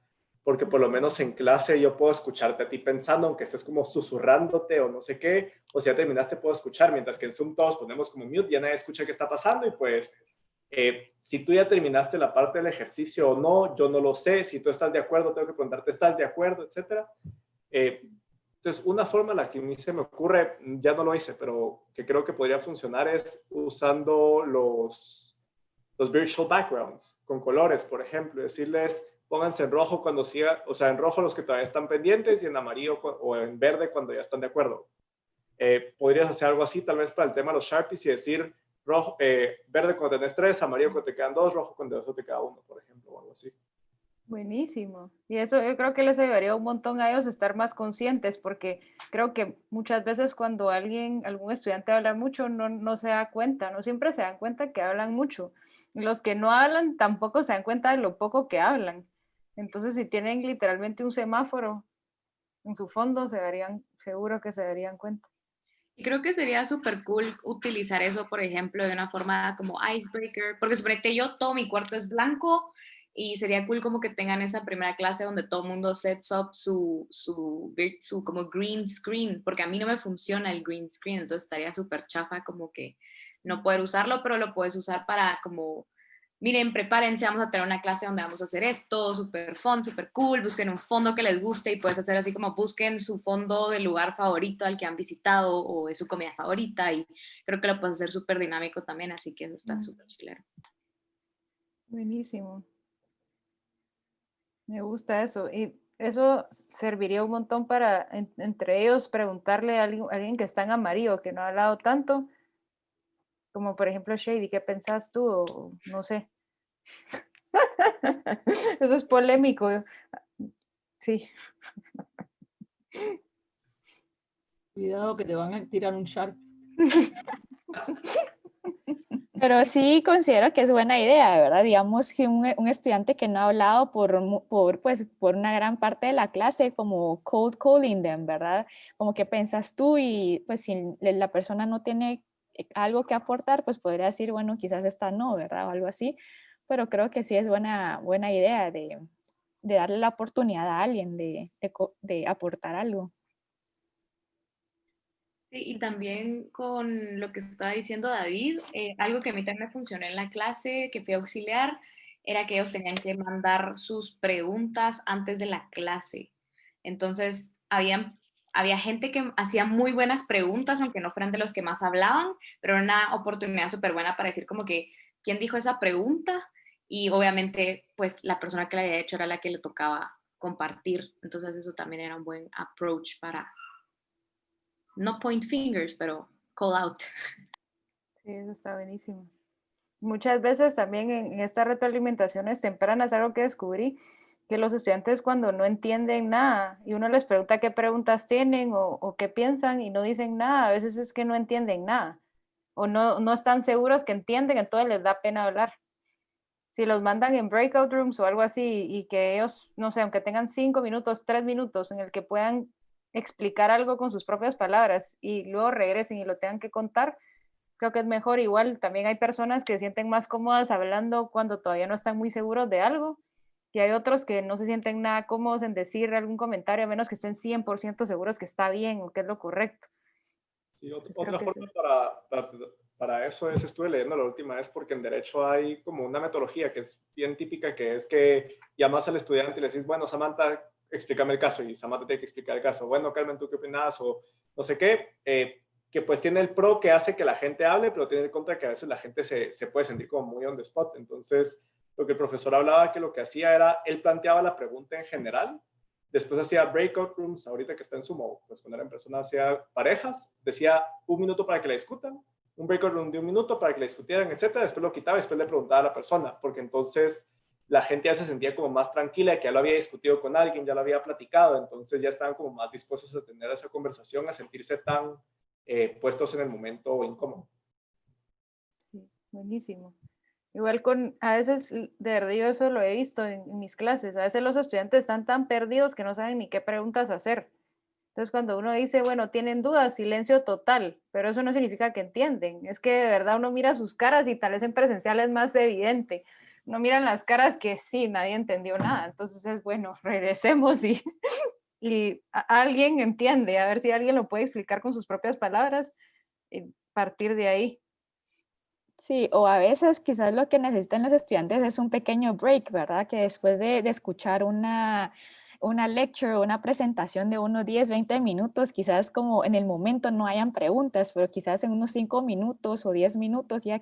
S6: porque por lo menos en clase yo puedo escucharte a ti pensando, aunque estés como susurrándote o no sé qué, o si ya terminaste puedo escuchar, mientras que en Zoom todos ponemos como mute, ya nadie escucha qué está pasando y pues si tú ya terminaste la parte del ejercicio o no, yo no lo sé, si tú estás de acuerdo tengo que preguntarte, ¿estás de acuerdo? Etcétera. Entonces, una forma en la que a mí se me ocurre, ya no lo hice, pero que creo que podría funcionar es usando los virtual backgrounds con colores, por ejemplo, decirles, pónganse en rojo cuando siga, o sea, en rojo los que todavía están pendientes y en amarillo o en verde cuando ya están de acuerdo. Podrías hacer algo así tal vez para el tema de los Sharpies y decir rojo, verde cuando tenés 3, amarillo cuando te quedan 2, rojo cuando te queda 1, por ejemplo, o algo así.
S1: Buenísimo. Y eso yo creo que les ayudaría un montón a ellos estar más conscientes, porque creo que muchas veces cuando algún estudiante habla mucho, no se da cuenta, no siempre se dan cuenta que hablan mucho. Y los que no hablan tampoco se dan cuenta de lo poco que hablan. Entonces, si tienen literalmente un semáforo en su fondo, seguro que se darían cuenta.
S4: Y creo que sería súper cool utilizar eso, por ejemplo, de una forma como icebreaker, porque suponete yo, todo mi cuarto es blanco y sería cool como que tengan esa primera clase donde todo el mundo sets up su como green screen, porque a mí no me funciona el green screen, entonces estaría súper chafa como que no poder usarlo, pero lo puedes usar para como, miren, prepárense, vamos a tener una clase donde vamos a hacer esto, súper fun, súper cool, busquen un fondo que les guste y puedes hacer así como busquen su fondo del lugar favorito al que han visitado o de su comida favorita y creo que lo puedes hacer súper dinámico también, así que eso está súper claro.
S1: Buenísimo. Me gusta eso. Y eso serviría un montón para entre ellos preguntarle a alguien que está en amarillo, que no ha hablado tanto, como por ejemplo Shady, ¿qué pensás tú? O no sé. Eso es polémico. Sí.
S2: Cuidado que te van a tirar un Sharp.
S3: Pero sí considero que es buena idea, ¿verdad? Digamos que un estudiante que no ha hablado por una gran parte de la clase, como cold calling them, ¿verdad? Como que pensas tú y pues si la persona no tiene algo que aportar, pues podría decir, bueno, quizás esta no, ¿verdad? O algo así. Pero creo que sí es buena idea de darle la oportunidad a alguien de aportar algo.
S4: Sí, y también con lo que estaba diciendo David, algo que a mí también me funcionó en la clase, que fui auxiliar, era que ellos tenían que mandar sus preguntas antes de la clase. Entonces, había gente que hacía muy buenas preguntas, aunque no fueran de los que más hablaban, pero era una oportunidad súper buena para decir como que, ¿quién dijo esa pregunta? Y obviamente, pues la persona que la había hecho era la que le tocaba compartir. Entonces, eso también era un buen approach para no point fingers, pero call out.
S1: Sí, eso está buenísimo. Muchas veces también en estas retroalimentaciones tempranas, algo que descubrí, que los estudiantes cuando no entienden nada y uno les pregunta qué preguntas tienen o qué piensan y no dicen nada, a veces es que no entienden nada o no están seguros que entienden, entonces les da pena hablar. Si los mandan en breakout rooms o algo así y que ellos, no sé, aunque tengan 5 minutos, 3 minutos en el que puedan explicar algo con sus propias palabras y luego regresen y lo tengan que contar, creo que es mejor. Igual también hay personas que se sienten más cómodas hablando cuando todavía no están muy seguros de algo y hay otros que no se sienten nada cómodos en decir algún comentario a menos que estén 100% seguros que está bien o que es lo correcto.
S6: Sí, otra forma para eso estuve leyendo la última vez porque en derecho hay como una metodología que es bien típica, que es que llamas al estudiante y le decís, bueno, Samantha, explícame el caso, y Samantha tiene que explicar el caso. Bueno, Carmen, ¿tú qué opinas? O no sé qué, que pues tiene el pro que hace que la gente hable, pero tiene el contra que a veces la gente se puede sentir como muy on the spot. Entonces, lo que el profesor hablaba, que lo que hacía era, él planteaba la pregunta en general, después hacía breakout rooms, ahorita que está en Zoom, pues cuando era en persona hacía parejas, decía 1 minuto para que la discutan, un breakout room de 1 minuto para que la discutieran, etcétera. Después lo quitaba y después le preguntaba a la persona, porque entonces la gente ya se sentía como más tranquila de que ya lo había discutido con alguien, ya lo había platicado, entonces ya estaban como más dispuestos a tener esa conversación, a sentirse tan puestos en el momento incómodo.
S1: Sí, buenísimo. Igual a veces, de verdad, yo eso lo he visto en mis clases, a veces los estudiantes están tan perdidos que no saben ni qué preguntas hacer. Entonces, cuando uno dice, bueno, tienen dudas, silencio total, pero eso no significa que entienden. Es que de verdad uno mira sus caras y tal vez en presencial es más evidente. Uno mira en las caras que sí, nadie entendió nada. Entonces es bueno, regresemos y alguien entiende, a ver si alguien lo puede explicar con sus propias palabras y partir de ahí.
S3: Sí, o a veces quizás lo que necesitan los estudiantes es un pequeño break, ¿verdad? Que después de escuchar una una lecture o una presentación de unos 10, 20 minutos, quizás como en el momento no hayan preguntas, pero quizás en unos 5 minutos o 10 minutos ya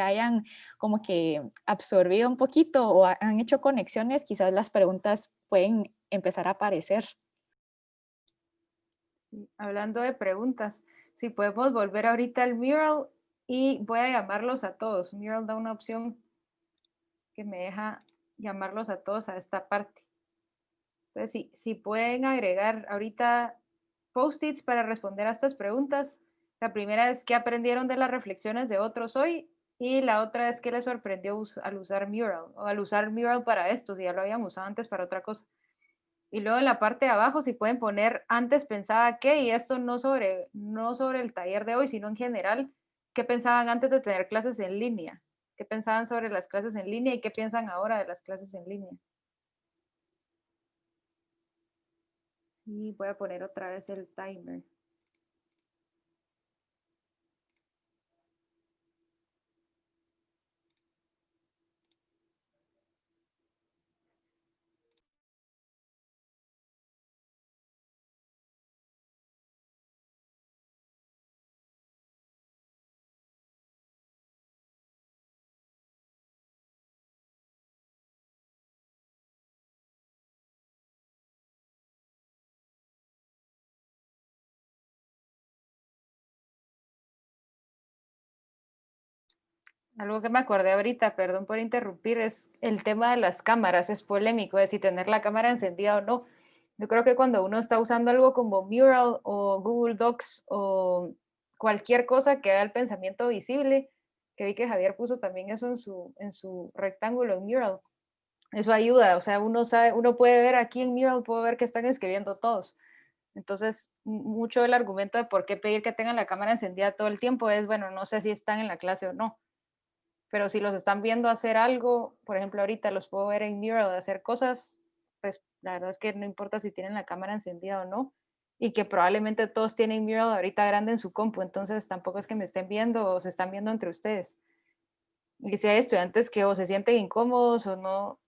S3: hayan como que absorbido un poquito o han hecho conexiones, quizás las preguntas pueden empezar a aparecer.
S1: Hablando de preguntas, si podemos volver ahorita al mural y voy a llamarlos a todos. Mural da una opción que me deja llamarlos a todos a esta parte. Entonces, si pueden agregar ahorita post-its para responder a estas preguntas. La primera es qué aprendieron de las reflexiones de otros hoy y la otra es qué les sorprendió al usar Mural o al usar Mural para esto, si ya lo habían usado antes para otra cosa. Y luego en la parte de abajo, si pueden poner antes pensaba que, y esto no sobre el taller de hoy, sino en general, qué pensaban antes de tener clases en línea, qué pensaban sobre las clases en línea y qué piensan ahora de las clases en línea. Y voy a poner otra vez el timer. Algo que me acordé ahorita, perdón por interrumpir, es el tema de las cámaras. Es polémico de si tener la cámara encendida o no. Yo creo que cuando uno está usando algo como Mural o Google Docs o cualquier cosa que haga el pensamiento visible, que vi que Javier puso también eso en su rectángulo en Mural, eso ayuda. O sea, uno sabe, uno puede ver aquí en Mural, puedo ver que están escribiendo todos. Entonces, mucho del argumento de por qué pedir que tengan la cámara encendida todo el tiempo es, bueno, no sé si están en la clase o no. Pero si los están viendo hacer algo, por ejemplo, ahorita los puedo ver en Mural hacer cosas, pues la verdad es que no importa si tienen la cámara encendida o no, y que probablemente todos tienen Mural ahorita grande en su compu, entonces tampoco es que me estén viendo o se están viendo entre ustedes. Y si hay estudiantes que o se sienten incómodos o no,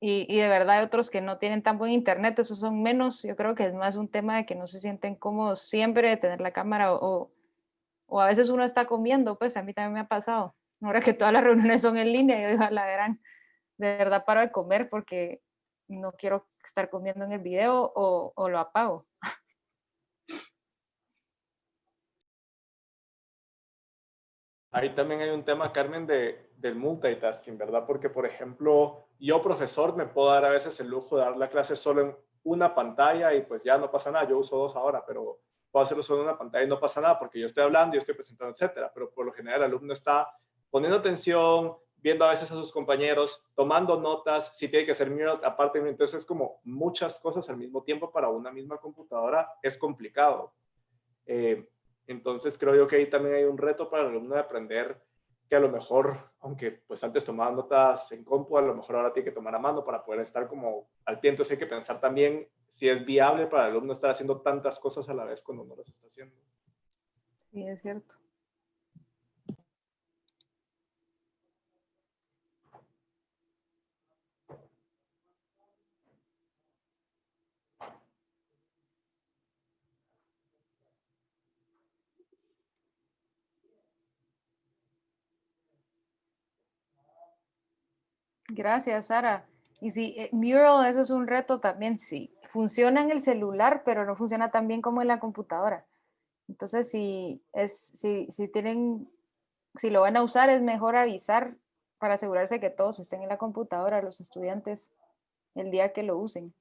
S1: y de verdad hay otros que no tienen tan buen internet, esos son menos, yo creo que es más un tema de que no se sienten cómodos siempre de tener la cámara o a veces uno está comiendo, pues a mí también me ha pasado. Ahora que todas las reuniones son en línea, yo digo, a la gran, de verdad paro de comer porque no quiero estar comiendo en el video o lo apago.
S6: Ahí también hay un tema, Carmen, del multitasking, ¿verdad? Porque, por ejemplo, yo, profesor, me puedo dar a veces el lujo de dar la clase solo en una pantalla y pues ya no pasa nada. Yo uso dos ahora, pero puedo hacerlo solo en una pantalla y no pasa nada porque yo estoy hablando, yo estoy presentando, etcétera. Pero por lo general el alumno está poniendo atención, viendo a veces a sus compañeros, tomando notas, si tiene que hacer mural aparte. Entonces es como muchas cosas al mismo tiempo para una misma computadora, es complicado. Entonces creo yo que ahí también hay un reto para el alumno de aprender que a lo mejor, aunque pues antes tomaba notas en compu, a lo mejor ahora tiene que tomar a mano para poder estar como al pie. Entonces hay que pensar también si es viable para el alumno estar haciendo tantas cosas a la vez cuando no las está haciendo.
S1: Sí, es cierto. Gracias, Sara. Y sí, Mural, eso es un reto también. Sí, funciona en el celular, pero no funciona tan bien como en la computadora. Entonces, si lo van a usar, es mejor avisar para asegurarse que todos estén en la computadora, los estudiantes, el día que lo usen.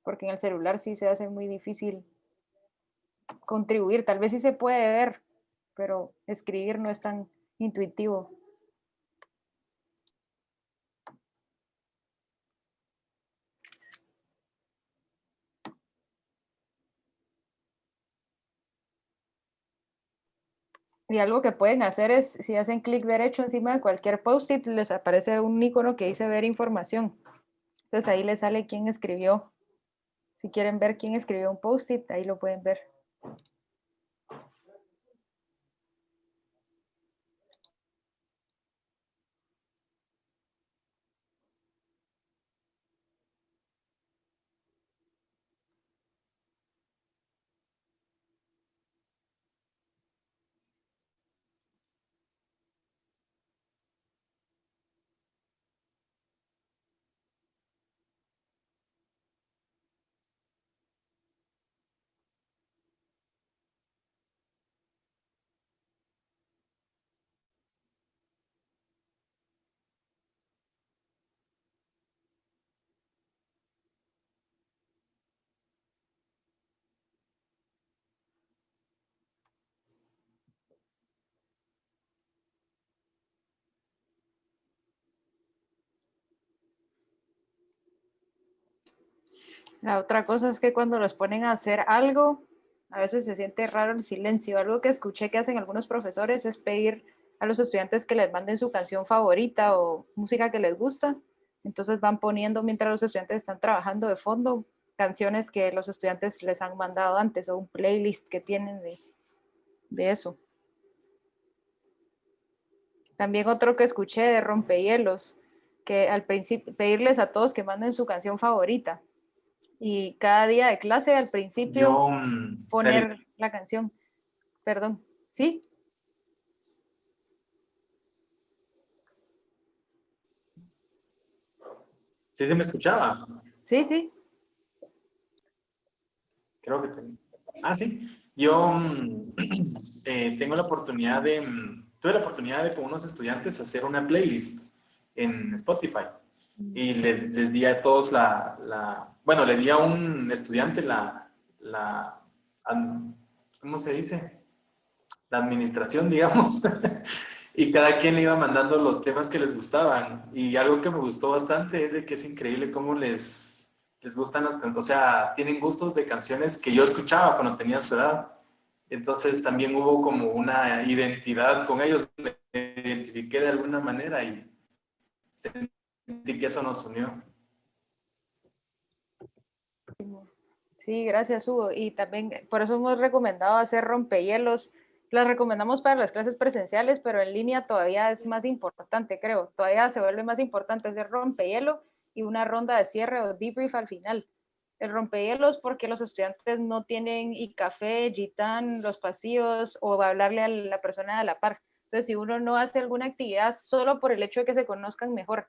S1: Porque en el celular sí se hace muy difícil contribuir. Tal vez sí se puede ver, pero escribir no es tan intuitivo. Y algo que pueden hacer es, si hacen clic derecho encima de cualquier post-it, les aparece un icono que dice ver información. Entonces ahí les sale quién escribió. Si quieren ver quién escribió un post-it, ahí lo pueden ver. La otra cosa es que cuando los ponen a hacer algo, a veces se siente raro el silencio. Algo que escuché que hacen algunos profesores es pedir a los estudiantes que les manden su canción favorita o música que les gusta. Entonces van poniendo, mientras los estudiantes están trabajando de fondo, canciones que los estudiantes les han mandado antes o un playlist que tienen de eso. También otro que escuché de rompehielos, que al principio pedirles a todos que manden su canción favorita y cada día de clase al principio poner la canción. Perdón, ¿sí?
S7: ¿Sí se me escuchaba?
S1: Sí, sí.
S7: Creo que sí. Yo tengo la oportunidad tuve la oportunidad de con unos estudiantes hacer una playlist en Spotify y les di a todos bueno, le di a un estudiante ¿cómo se dice? La administración, digamos. Y cada quien le iba mandando los temas que les gustaban. Y algo que me gustó bastante es de que es increíble cómo les gustan o sea, tienen gustos de canciones que yo escuchaba cuando tenía su edad. Entonces también hubo como una identidad con ellos, me identifiqué de alguna manera y sentí que eso nos unió.
S1: Sí, gracias, Hugo. Y también por eso hemos recomendado hacer rompehielos. Las recomendamos para las clases presenciales, pero en línea todavía es más importante, creo. Todavía se vuelve más importante hacer rompehielo y una ronda de cierre o debrief al final. El rompehielos porque los estudiantes no tienen café, gitán, los pasillos o va a hablarle a la persona a la par. Entonces, si uno no hace alguna actividad solo por el hecho de que se conozcan mejor,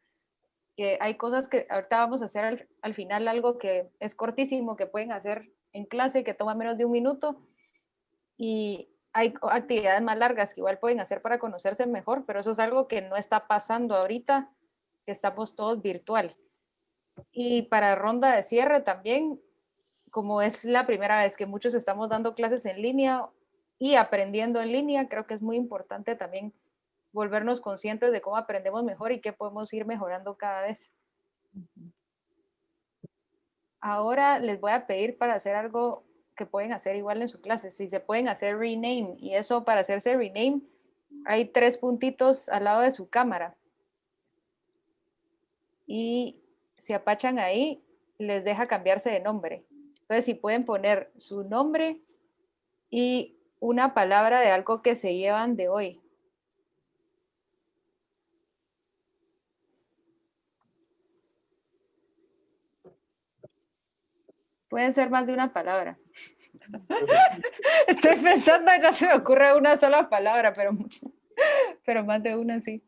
S1: que hay cosas que ahorita vamos a hacer al final, algo que es cortísimo, que pueden hacer en clase, que toma menos de 1 minuto, y hay actividades más largas que igual pueden hacer para conocerse mejor, pero eso es algo que no está pasando ahorita, que estamos todos virtual. Y para ronda de cierre también, como es la primera vez que muchos estamos dando clases en línea y aprendiendo en línea, creo que es muy importante también volvernos conscientes de cómo aprendemos mejor y qué podemos ir mejorando cada vez. Ahora les voy a pedir para hacer algo que pueden hacer igual en su clase, si se pueden hacer rename, y eso para hacerse rename hay 3 puntitos al lado de su cámara y si apachan ahí les deja cambiarse de nombre. Entonces si pueden poner su nombre y una palabra de algo que se llevan de hoy. Pueden ser más de una palabra. Estoy pensando y no se me ocurre una sola palabra, pero más de una sí.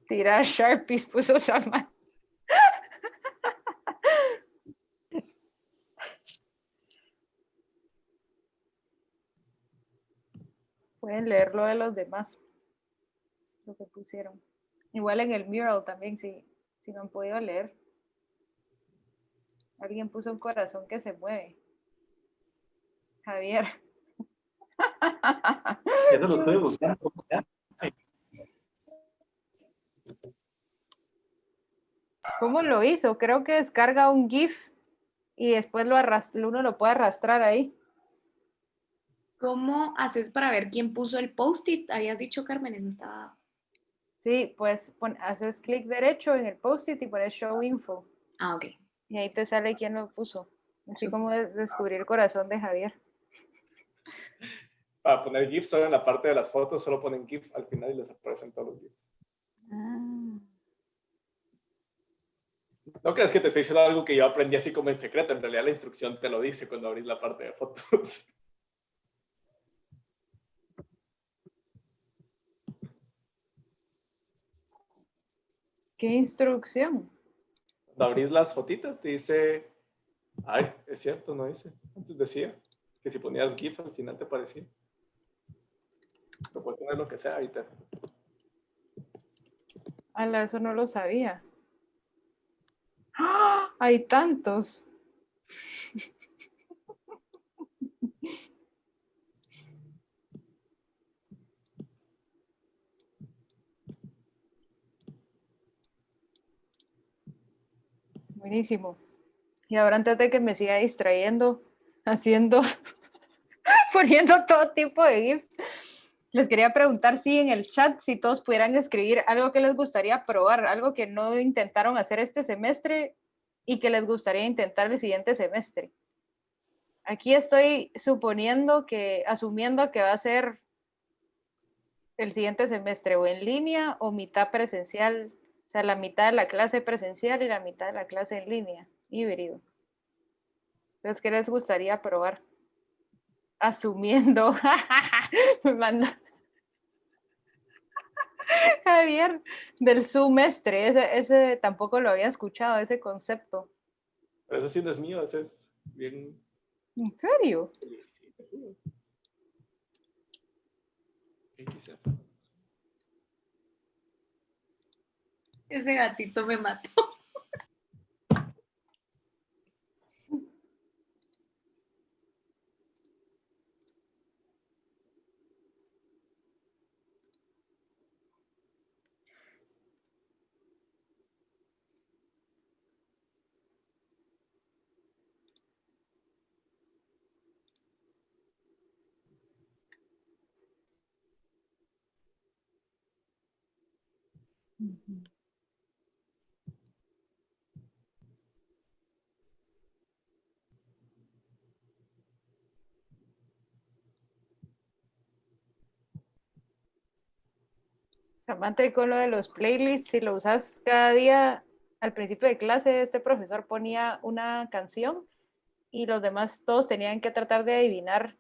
S1: Tirar Sharpies puso Samantha. Pueden leer lo de los demás, lo que pusieron. Igual en el mural también, si no han podido leer. Alguien puso un corazón que se mueve. Javier.
S7: Eso lo estoy buscando. ¿Cómo se llama?
S1: ¿Cómo lo hizo? Creo que descarga un GIF y después uno lo puede arrastrar ahí.
S4: ¿Cómo haces para ver quién puso el post-it? Habías dicho, Carmen, no estaba...
S1: Sí, pues haces clic derecho en el post-it y pones Show Info.
S4: Ah, ok.
S1: Y ahí te sale quién lo puso. Así como descubrir el corazón de Javier.
S6: Para poner GIFs, solo en la parte de las fotos, solo ponen GIF al final y les aparecen todos los GIFs. No creas que te estoy diciendo algo que yo aprendí así como en secreto. En realidad la instrucción te lo dice cuando abrís la parte de fotos.
S1: ¿Qué instrucción?
S6: Cuando abrís las fotitas te dice, ay, es cierto, no dice. Antes decía que si ponías GIF al final te parecía. Pero puedes poner lo que sea ahorita.
S1: Ala, eso no lo sabía. ¡Ah! Hay tantos. Buenísimo. Y ahora antes de que me siga distrayendo, haciendo, poniendo todo tipo de GIFs, les quería preguntar si en el chat, si todos pudieran escribir algo que les gustaría probar, algo que no intentaron hacer este semestre y que les gustaría intentar el siguiente semestre. Aquí estoy suponiendo que, asumiendo que va a ser el siguiente semestre o en línea o mitad presencial, o sea, la mitad de la clase presencial y la mitad de la clase en línea, híbrido. Entonces, ¿qué les gustaría probar? Asumiendo, me manda Javier, del semestre, ese tampoco lo había escuchado, ese concepto.
S6: Pero eso sí no es mío, ese es bien...
S1: ¿En serio?
S6: Sí, te juro.
S4: Ese gatito me mató.
S1: Samantha, y con lo de los playlists, si lo usas cada día, al principio de clase, este profesor ponía una canción y los demás todos tenían que tratar de adivinar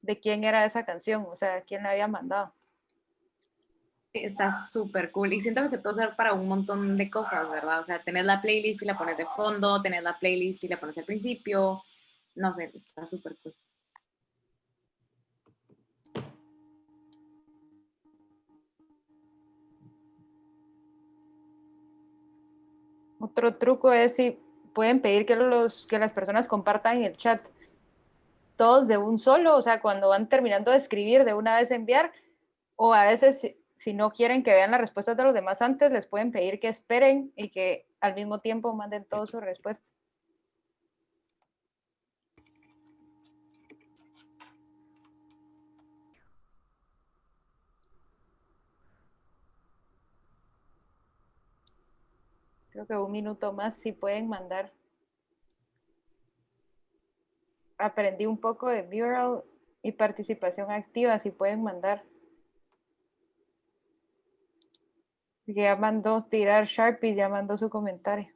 S1: de quién era esa canción, o sea, quién la había mandado.
S4: Está súper cool y siento que se puede usar para un montón de cosas, ¿verdad? O sea, tenés la playlist y la pones de fondo, tenés la playlist y la pones al principio, no sé, está súper cool.
S1: Otro truco es si pueden pedir que las personas compartan el chat todos de un solo, o sea, cuando van terminando de escribir, de una vez enviar, o a veces si no quieren que vean las respuestas de los demás antes, les pueden pedir que esperen y que al mismo tiempo manden todas sus respuestas. Creo que un minuto más si pueden mandar. Aprendí un poco de mural y participación activa, si pueden mandar. Ya mandó tirar Sharpie, ya mandó su comentario.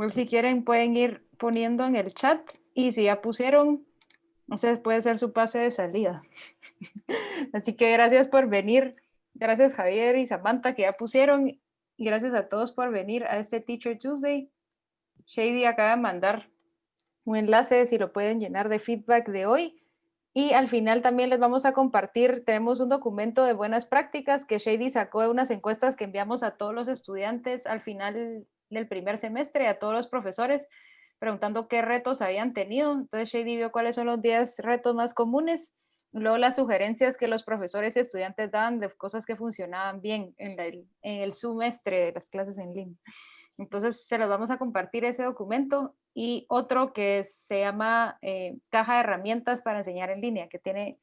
S1: Si quieren pueden ir poniendo en el chat y si ya pusieron, o sea, puede ser su pase de salida. Así que gracias por venir, gracias Javier y Samantha que ya pusieron y gracias a todos por venir a este Teacher Tuesday. Shady acaba de mandar un enlace si lo pueden llenar de feedback de hoy y al final también les vamos a compartir, tenemos un documento de buenas prácticas que Shady sacó de unas encuestas que enviamos a todos los estudiantes al final del primer semestre, a todos los profesores, preguntando qué retos habían tenido. Entonces Shady vio cuáles son los 10 retos más comunes luego las sugerencias que los profesores y estudiantes daban de cosas que funcionaban bien en el semestre de las clases en línea. Entonces se los vamos a compartir ese documento y otro que se llama Caja de Herramientas para Enseñar en Línea, que tiene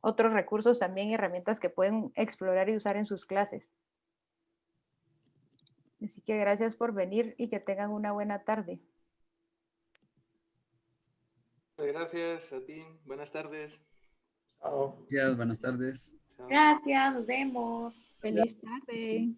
S1: otros recursos también y herramientas que pueden explorar y usar en sus clases. Así que gracias por venir y que tengan una buena tarde.
S5: Gracias a ti. Buenas tardes.
S6: Chao.
S10: Gracias, buenas tardes.
S5: Chao.
S4: Gracias, nos vemos.
S3: Feliz tarde.